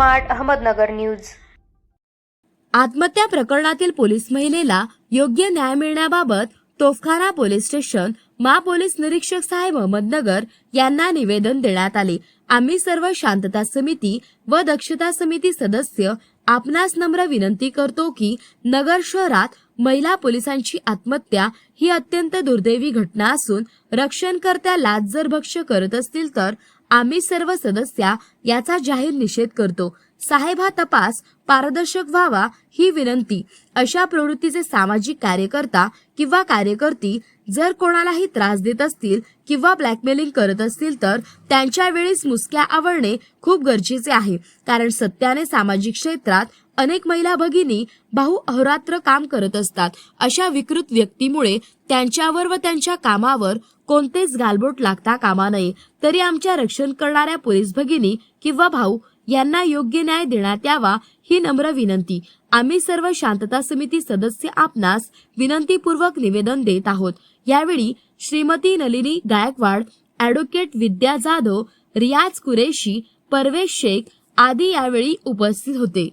Smart Ahmednagar news. आत्महत्या प्रकरणातील police महिलेला योग्य न्याय मिळण्याबाबत तोफखाना पोलीस स्टेशन महापोलीस निरीक्षक साहेब अहमदनगर यांना निवेदन देण्यात आले। आम्ही सर्व शांतता समिती व दक्षता समिती सदस्य आपणास नम्र विनंती करतो की नगर शहरात महिला पोलिसांची आत्महत्या ही अत्यंत दुर्दैवी घटना असून रक्षणकर्त्या लाच जर भक्ष्य करत असतील तर आम्ही सर्व सदस्य याचा जाहीर निषेध करतो। साहेब, हा तपास पारदर्शक व्हावा ही विनंती। अशा प्रवृत्तीचे सामाजिक कार्यकर्ता किंवा कार्यकर्ती जर कोणालाही त्रास देत असतील किंवा ब्लॅकमेलिंग करत असतील तर त्यांच्या वेळीच मुसक्या आवळणे खूप गरजेचे आहे, कारण सत्याने सामाजिक क्षेत्रात अनेक महिला भगिनी भाऊ अहोरात्र काम करत असतात। अशा विकृत व्यक्तीमुळे त्यांच्यावर व त्यांच्या कामावर कोणतेच गालबोट लागता कामा नये। तरी आमच्या रक्षण करणाऱ्या पोलीस भगिनी किंवा भाऊ यांना योग्य न्याय देण्यात यावा ही नम्र विनंती। आम्ही सर्व शांतता समिती सदस्य आपणास विनंतीपूर्वक निवेदन देत आहोत। यावेळी श्रीमती नलिनी गायकवाड, ॲडव्होकेट विद्या जाधव, रियाज कुरेशी, परवेश शेख आदी यावेळी उपस्थित होते।